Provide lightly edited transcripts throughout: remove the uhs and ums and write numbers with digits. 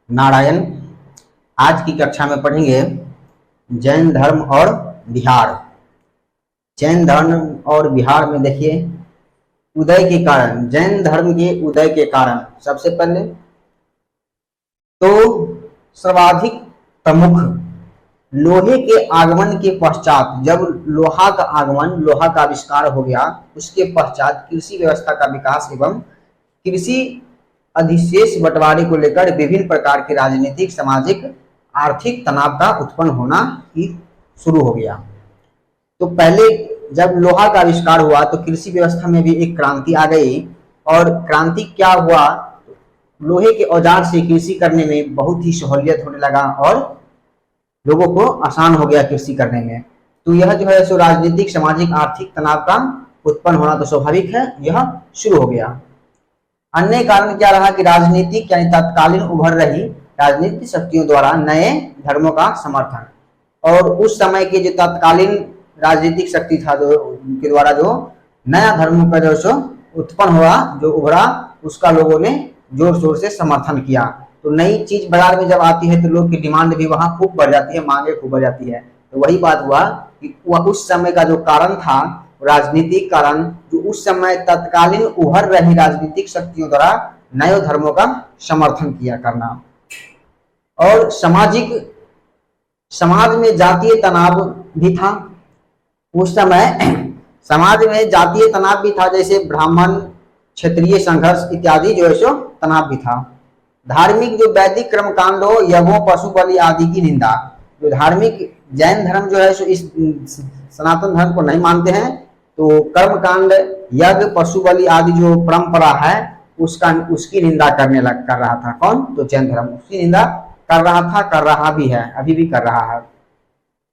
नारायण। आज की कक्षा में पढ़ेंगे जैन धर्म और बिहार। जैन धर्म और बिहार में देखिए उदय के कारण, जैन धर्म के उदय के कारण सबसे पहले तो सर्वाधिक प्रमुख लोहे के आगमन के पश्चात, जब लोहा का आगमन, लोहा का आविष्कार हो गया, उसके पश्चात कृषि व्यवस्था का विकास एवं कृषि अधिशेष बंटवारे को लेकर विभिन्न प्रकार के राजनीतिक, सामाजिक, आर्थिक तनाव का उत्पन्न होना ही शुरू हो गया। तो पहले जब लोहा का आविष्कार हुआ तो कृषि व्यवस्था में भी एक क्रांति आ गई। और क्रांति क्या हुआ, लोहे के औजार से कृषि करने में बहुत ही सहूलियत होने लगा और लोगों को आसान हो गया कृषि करने में। तो यह जो है सो राजनीतिक, सामाजिक, आर्थिक तनाव का उत्पन्न होना तो स्वाभाविक है, यह शुरू हो गया। अन्य कारण क्या रहा कि राजनीतिक यानी तत्कालीन उभर रही राजनीतिक शक्तियों द्वारा नए धर्मों का समर्थन, और उस समय के जो तत्कालीन राजनीतिक शक्ति था जो के द्वारा जो नया धर्म का जो उत्पन्न हुआ, जो उभरा, उसका लोगों ने जोर शोर से समर्थन किया। तो नई चीज बाजार में जब आती है तो लोग की डिमांड भी वहां खूब बढ़ जाती है, मांगे खूब बढ़ जाती है। तो वही बात हुआ कि वह उस समय का जो कारण था, राजनीतिक कारण, जो उस समय तत्कालीन उभर रही राजनीतिक शक्तियों द्वारा नए धर्मों का समर्थन किया करना। और समाज में जातीय तनाव भी था उस समय। समाज में जातीय तनाव भी था, जैसे ब्राह्मण क्षेत्रीय संघर्ष इत्यादि जो है सो तनाव भी था। धार्मिक जो वैदिक कर्मकांडों, यज्ञों, पशु बलि आदि की निंदा। जो धार्मिक जैन धर्म जो है सो इस सनातन धर्म को नहीं मानते हैं, तो कर्मकांड, यज्ञ, पशु बलि आदि जो परंपरा है उसकी निंदा कर रहा था। कौन? तो जैन धर्म उसकी निंदा कर रहा था, कर रहा भी है, अभी भी कर रहा है।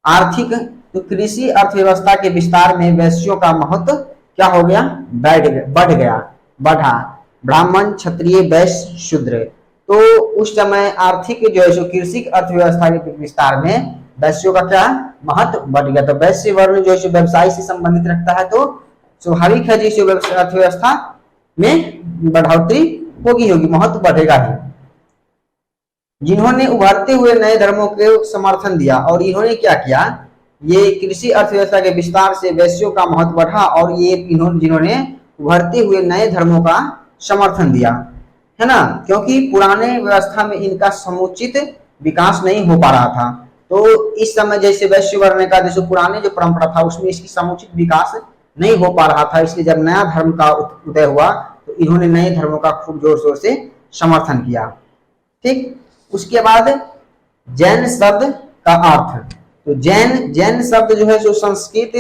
आर्थिक, तो कृषि अर्थव्यवस्था के विस्तार में वैश्यों का महत्व क्या हो गया? बढ़ा। ब्राह्मण, क्षत्रिय, वैश्य, शूद्र। तो उस समय आर्थिक जो है सो कृषि अर्थव्यवस्था के विस्तार में वैश्यों का क्या महत्व बढ़ गया। तो वैश्य वर्ण जो है व्यवसाय से संबंधित रखता है, तो स्वाभाविक है जिस अर्थव्यवस्था में बढ़ोतरी होगी, महत्व बढ़ेगा ही। जिन्होंने उभरते हुए नए धर्मों को समर्थन दिया, और इन्होंने क्या किया, ये कृषि अर्थव्यवस्था के विस्तार से वैश्यों का महत्व बढ़ा, और ये जिन्होंने उभरते हुए नए धर्मों का समर्थन दिया, है ना, क्योंकि पुराने व्यवस्था में इनका समुचित विकास नहीं हो पा रहा था। तो इस समय जैसे वैश्य वर्ण का जैसे पुराने जो परंपरा था उसमें इसकी समुचित विकास नहीं हो पा रहा था, इसलिए जब नया धर्म का उदय हुआ तो इन्होंने नए धर्मों का खूब जोर शोर से समर्थन किया। ठीक, उसके बाद जैन शब्द का अर्थ। तो जैन शब्द जो है जो संस्कृत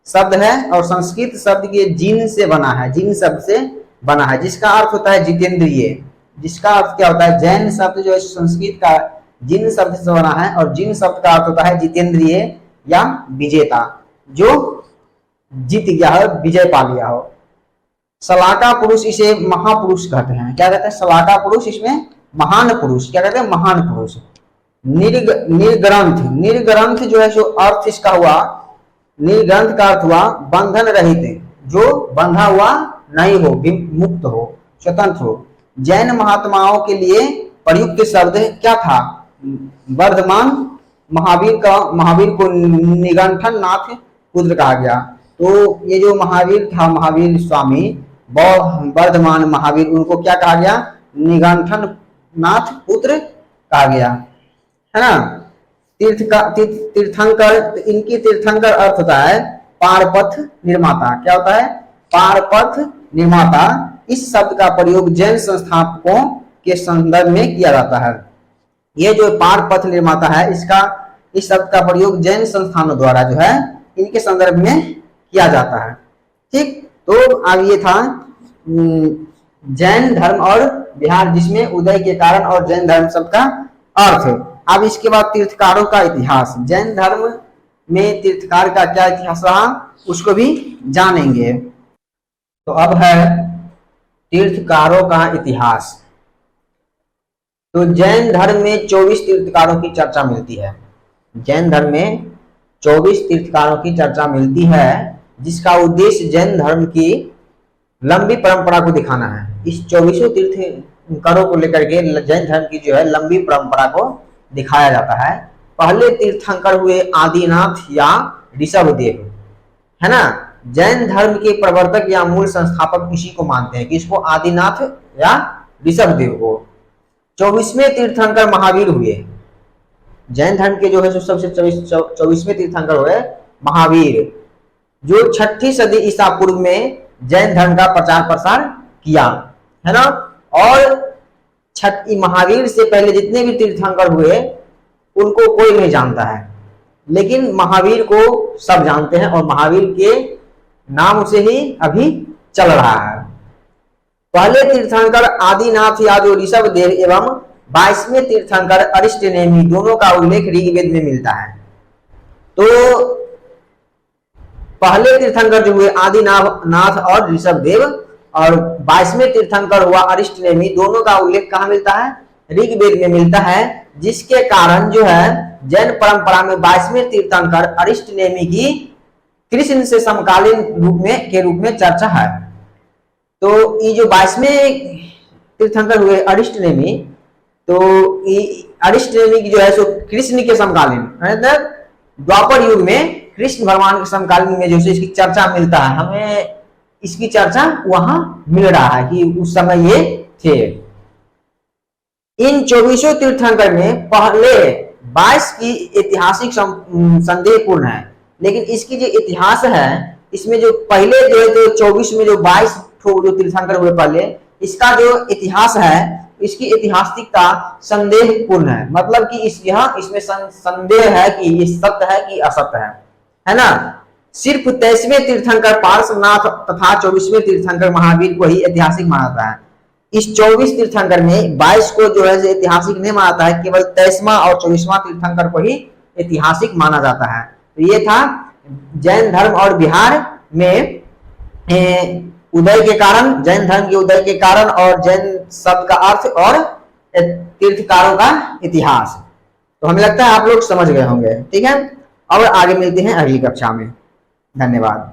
शब्द है, और संस्कृत शब्द के जिन से बना है, जिन शब्द से बना है, जिसका अर्थ होता है जितेंद्रिय। जिसका अर्थ क्या होता है? जैन शब्द जो है संस्कृत का जिन शब्द से बना है, और जिन शब्द का अर्थ होता है जितेंद्रिय या विजेता, जो जीत गया हो, विजय पा लिया हो। सलाका पुरुष, इसे महापुरुष कहते हैं। क्या कहते हैं? सलाका पुरुष, इसमें महान पुरुष। क्या कहते हैं? महान पुरुष। निर्ग्रंथ जो है सो अर्थ इसका हुआ, निर्ग्रंथ का अर्थ हुआ बंधन रहित, जो बंधा हुआ नहीं हो, मुक्त हो, स्वतंत्र हो। जैन महात्माओं के लिए प्रयुक्त शब्द क्या था? वर्धमान। महावीर को निगंठन नाथ पुत्र कहा गया। तो ये जो महावीर था, महावीर स्वामी वर्धमान महावीर, उनको क्या कहा गया? निगंठन नाथ पुत्र कहा गया, है ना। तीर्थंकर, इनकी तीर्थंकर अर्थ होता है पारपथ निर्माता। क्या होता है? पारपथ निर्माता। इस शब्द का प्रयोग जैन संस्थापकों के संदर्भ में किया जाता है। ये जो पारपथ निर्माता है, इस शब्द का प्रयोग जैन संस्थानों द्वारा जो है इनके संदर्भ में किया जाता है। ठीक, तो अब ये था जैन धर्म और बिहार, जिसमें उदय के कारण और जैन धर्म शब्द का अर्थ। अब इसके बाद तीर्थकारों का इतिहास। जैन धर्म में तीर्थकार का क्या इतिहास रहा, उसको भी जानेंगे। तो अब है तीर्थकारों का इतिहास। तो जैन धर्म में 24 तीर्थकारों की चर्चा मिलती है। जैन धर्म में 24 तीर्थकारों की चर्चा मिलती है, जिसका उद्देश्य जैन धर्म की लंबी परंपरा को दिखाना है। इस 24 तीर्थंकरों को लेकर के जैन धर्म की जो है लंबी परंपरा को दिखाया जाता है। पहले तीर्थंकर हुए आदिनाथ या ऋषभदेव, है ना। जैन धर्म के प्रवर्तक या मूल संस्थापक इसी को मानते हैं, किसको, आदिनाथ या ऋषभदेव को। 24वें तीर्थंकर महावीर हुए। जैन धर्म के जो है सबसे 24वें तीर्थंकर हुए महावीर, जो 6ठी सदी ईसा पूर्व में जैन धर्म का प्रचार प्रसार किया, है ना। और महावीर से पहले जितने भी तीर्थंकर हुए उनको कोई नहीं जानता है, लेकिन महावीर को सब जानते हैं और महावीर के नाम से ही अभी चल रहा है। पहले तीर्थंकर आदिनाथ या जो ऋषभदेव एवं 22वें तीर्थंकर अरिष्टनेमी दोनों का उल्लेख ऋग्वेद में मिलता है। तो पहले तीर्थंकर जो हुए आदिनाथ और ऋषभदेव, और 22वें तीर्थंकर हुआ अरिष्टनेमी, दोनों का उल्लेख कहाँ मिलता है, ऋग्वेद में मिलता है। जिसके कारण जो है जैन परंपरा में 22वें तीर्थंकर अरिष्टनेमी की कृष्ण से समकालीन रूप में चर्चा है। तो ये जो 22वें तीर्थंकर हुए अरिष्टनेमी, तो अरिष्टनेमी की जो है सो कृष्ण के समकालीन, द्वापर युग में कृष्ण भगवान के समकालीन में जो इसकी चर्चा मिलता है, हमें इसकी चर्चा वहां मिल रहा है कि उस समय ये थे। इन 24 तीर्थंकर में पहले 22 की ऐतिहासिक संदेहपूर्ण है, लेकिन इसकी जो इतिहास है इसमें जो पहले जो 24 में जो 22 जो तीर्थंकर हुए पहले, इसका जो इतिहास है इसकी ऐतिहासिकता संदेहपूर्ण है। मतलब कि इसमें संदेह है कि ये सत्य है कि असत्य है ना। सिर्फ 23वें तीर्थंकर पार्श्वनाथ तथा 24वें तीर्थंकर महावीर को ही ऐतिहासिक माना है। इस 24 तीर्थंकर में 22 को जो है ऐतिहासिक नहीं माना है, केवल 23वां और 24वां तीर्थंकर को ही ऐतिहासिक माना जाता है। तो ये था जैन धर्म और बिहार में उदय के कारण, जैन धर्म के उदय के कारण और जैन शब्द का अर्थ और तीर्थकारों का इतिहास। तो हमें लगता है आप लोग समझ गए होंगे, ठीक है। और आगे मिलते हैं अगली कक्षा में। धन्यवाद।